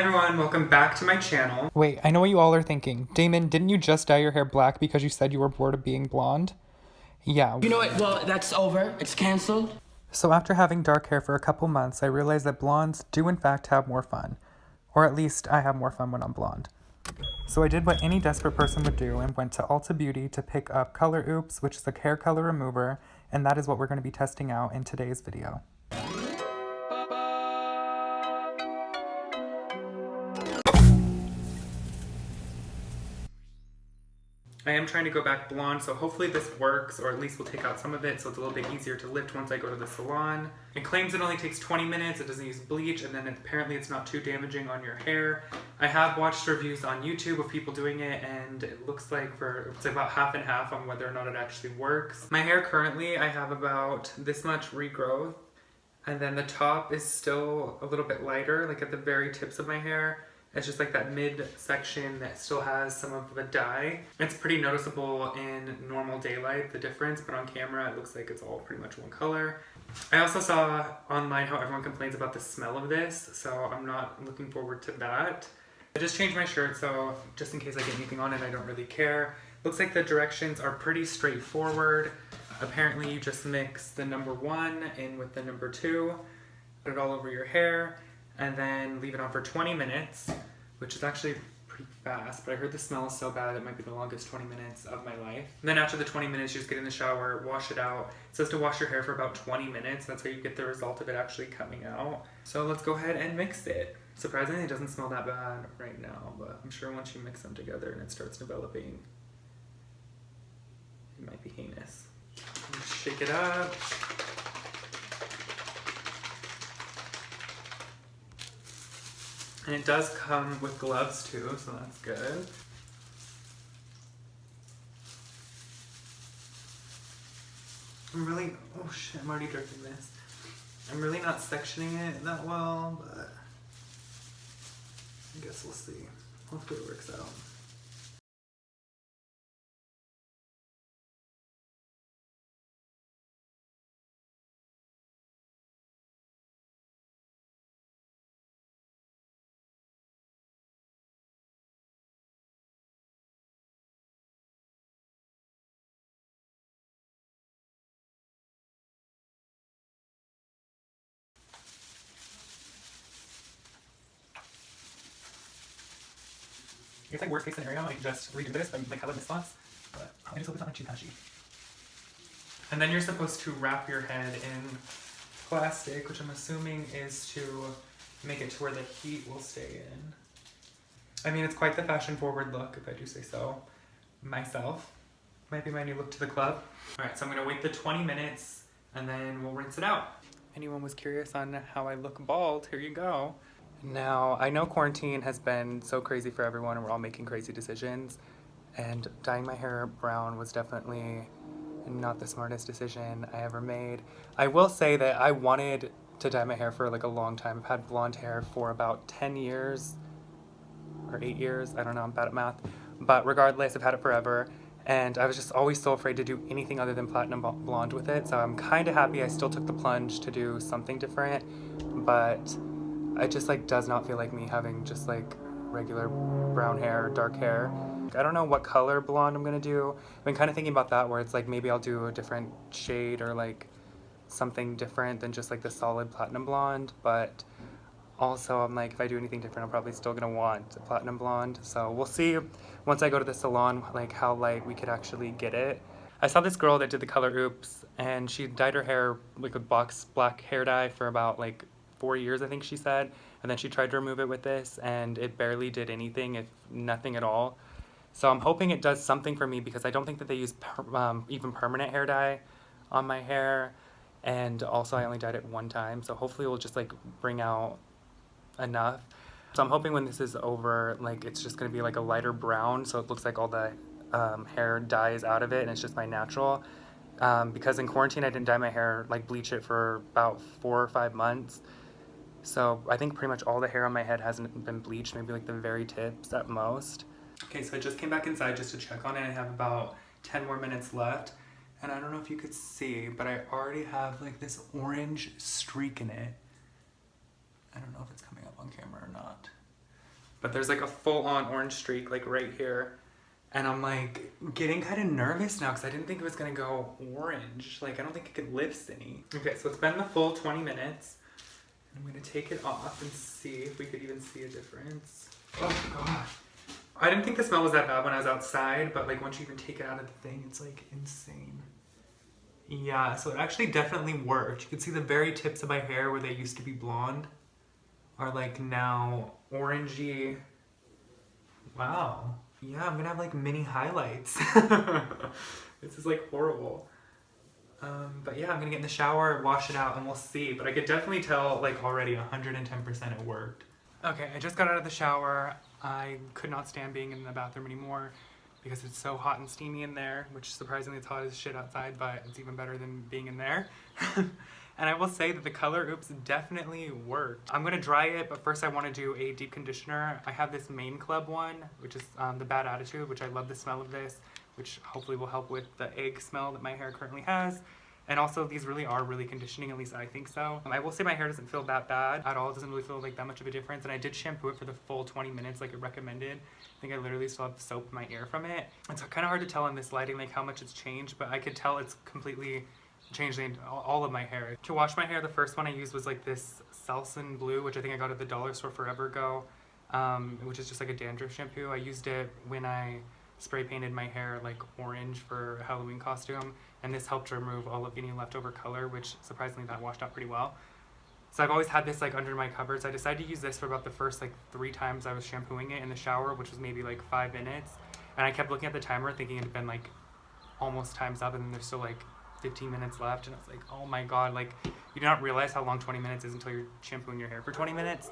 Hey everyone, welcome back to my channel. Wait, I know what you all are thinking. Damon, didn't you just dye your hair black because you said you were bored of being blonde? Yeah. You know what? Well, that's over. It's canceled. So after having dark hair for a couple months, I realized that blondes do in fact have more fun. Or at least I have more fun when I'm blonde. So I did what any desperate person would do and went to Ulta Beauty to pick up Color Oops, which is a hair color remover, and that is what we're going to be testing out in today's video. I am trying to go back blonde, so hopefully this works, or at least we'll take out some of it so it's a little bit easier to lift once I go to the salon. It claims it only takes 20 minutes, it doesn't use bleach, and then apparently it's not too damaging on your hair. I have watched reviews on YouTube of people doing it, and it looks like it's about half and half on whether or not it actually works. My hair currently, I have about this much regrowth, and then the top is still a little bit lighter, like at the very tips of my hair. It's just like that mid section that still has some of the dye. It's pretty noticeable in normal daylight, the difference, but on camera it looks like it's all pretty much one color. I also saw online how everyone complains about the smell of this, so I'm not looking forward to that. I just changed my shirt, so just in case I get anything on it, I don't really care. Looks like the directions are pretty straightforward. Apparently you just mix the number 1 in with the number 2, put it all over your hair, and then leave it on for 20 minutes, which is actually pretty fast, but I heard the smell is so bad it might be the longest 20 minutes of my life. And then after the 20 minutes, you just get in the shower, wash it out. It says to wash your hair for about 20 minutes. That's how you get the result of it actually coming out. So let's go ahead and mix it. Surprisingly, it doesn't smell that bad right now, but I'm sure once you mix them together and it starts developing, it might be heinous. Shake it up. And it does come with gloves too, so that's good. Oh shit, I'm already dripping this. I'm really not sectioning it that well, but I guess we'll see. Hopefully it works out. I guess like worst case scenario, I can just redo this and like have a mist spots, but I just hope it's not too patchy. And then you're supposed to wrap your head in plastic, which I'm assuming is to make it to where the heat will stay in. I mean, it's quite the fashion forward look, if I do say so myself. Might be my new look to the club. All right, so I'm gonna wait the 20 minutes and then we'll rinse it out. Anyone was curious on how I look bald, here you go. Now, I know quarantine has been so crazy for everyone and we're all making crazy decisions, and dyeing my hair brown was definitely not the smartest decision I ever made. I will say that I wanted to dye my hair for like a long time. I've had blonde hair for about 10 years or 8 years, I don't know, I'm bad at math. But regardless, I've had it forever, and I was just always so afraid to do anything other than platinum blonde with it, so I'm kind of happy I still took the plunge to do something different, but it just like does not feel like me having just like regular brown hair or dark hair. I don't know what color blonde I'm gonna do. I've been kind of thinking about that, where it's like maybe I'll do a different shade or like something different than just like the solid platinum blonde, but also I'm like, if I do anything different, I'm probably still gonna want a platinum blonde. So we'll see once I go to the salon like how light we could actually get it. I saw this girl that did the color Oops, and she dyed her hair like with box black hair dye for about like 4 years, I think she said, and then she tried to remove it with this and it barely did anything, if nothing at all. So I'm hoping it does something for me, because I don't think that they use even permanent hair dye on my hair, and also I only dyed it one time, so hopefully it will just like bring out enough. So I'm hoping when this is over, like it's just gonna be like a lighter brown, so it looks like all the hair dye is out of it and it's just my natural. Because in quarantine I didn't dye my hair, like bleach it, for about 4 or 5 months. So I think pretty much all the hair on my head hasn't been bleached, maybe like the very tips at most. Okay, so I just came back inside just to check on it. I have about 10 more minutes left. And I don't know if you could see, but I already have like this orange streak in it. I don't know if it's coming up on camera or not. but there's like a full-on orange streak like right here. And I'm like getting kind of nervous now because I didn't think it was gonna go orange. Like I don't think it could live Cindy. Okay, so it's been the full 20 minutes. I'm gonna take it off and see if we could even see a difference. Oh god. I didn't think the smell was that bad when I was outside, but like once you even take it out of the thing, it's like insane. Yeah, so it actually definitely worked. You can see the very tips of my hair where they used to be blonde are like now orangey. Wow. Yeah, I'm gonna have like mini highlights. This is like horrible. But yeah, I'm gonna get in the shower, wash it out, and we'll see. But I could definitely tell like already 110% it worked. Okay, I just got out of the shower. I could not stand being in the bathroom anymore because it's so hot and steamy in there, which surprisingly it's hot as shit outside, but it's even better than being in there. And I will say that the Color Oops definitely worked. I'm gonna dry it, but first I wanna do a deep conditioner. I have this Main Club one, which is the Bad Attitude, which I love the smell of this, which hopefully will help with the egg smell that my hair currently has. And also these really are really conditioning, at least I think so. I will say my hair doesn't feel that bad at all. It doesn't really feel like that much of a difference. And I did shampoo it for the full 20 minutes like it recommended. I think I literally still have soap in my ear from it. It's kind of hard to tell in this lighting like how much it's changed, but I could tell it's completely changed all of my hair. To wash my hair, the first one I used was like this Selsun Blue, which I think I got at the dollar store forever ago, which is just like a dandruff shampoo. I used it when I spray painted my hair like orange for a Halloween costume, and this helped remove all of any leftover color, which surprisingly that washed out pretty well. So I've always had this like under my covers. I decided to use this for about the first like 3 times I was shampooing it in the shower, which was maybe like 5 minutes. And I kept looking at the timer thinking it had been like almost time's up, and then there's still like 15 minutes left, and I was like, oh my god, like you do not realize how long 20 minutes is until you're shampooing your hair for 20 minutes.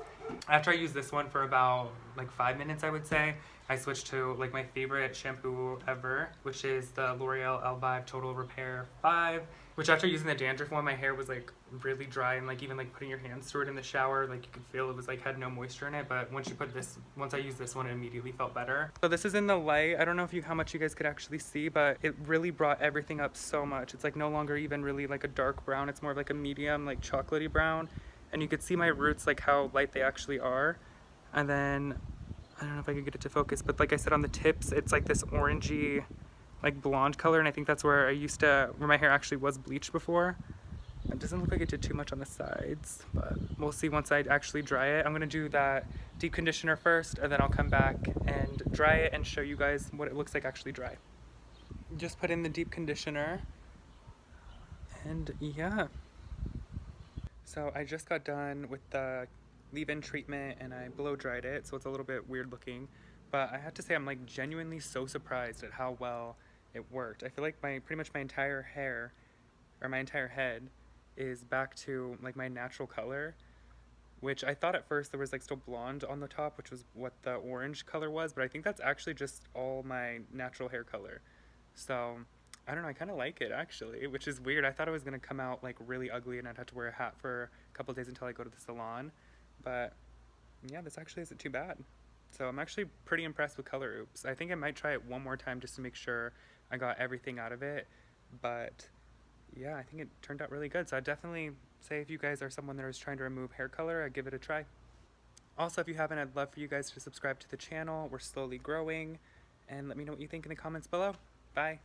After I used this one for about like 5 minutes, I would say, I switched to like my favorite shampoo ever, which is the L'Oreal Elvive Total Repair 5, which after using the dandruff one, my hair was like really dry, and like even like putting your hands through it in the shower, like you could feel it was like had no moisture in it. But once I used this one, it immediately felt better. So this is in the light. I don't know how much you guys could actually see, but it really brought everything up so much. It's like no longer even really like a dark brown. It's more of like a medium, like chocolatey brown. And you could see my roots, like how light they actually are. And then I don't know if I could get it to focus, but like I said on the tips, it's like this orangey, like blonde color, and I think that's where where my hair actually was bleached before. It doesn't look like it did too much on the sides, but we'll see once I actually dry it. I'm gonna do that deep conditioner first, and then I'll come back and dry it and show you guys what it looks like actually dry. Just put in the deep conditioner, and yeah. So I just got done with the leave-in treatment and I blow dried it, so it's a little bit weird looking, but I have to say I'm like genuinely so surprised at how well it worked. I feel like pretty much my entire hair, or my entire head, is back to like my natural color, which I thought at first there was like still blonde on the top, which was what the orange color was, but I think that's actually just all my natural hair color. So I don't know, I kind of like it actually, which is weird. I thought it was going to come out like really ugly and I'd have to wear a hat for a couple of days until I go to the salon. But yeah, this actually isn't too bad. So I'm actually pretty impressed with Color Oops. I think I might try it one more time just to make sure I got everything out of it. But yeah, I think it turned out really good. So I'd definitely say if you guys are someone that is trying to remove hair color, I'd give it a try. Also, if you haven't, I'd love for you guys to subscribe to the channel. We're slowly growing. And let me know what you think in the comments below. Bye.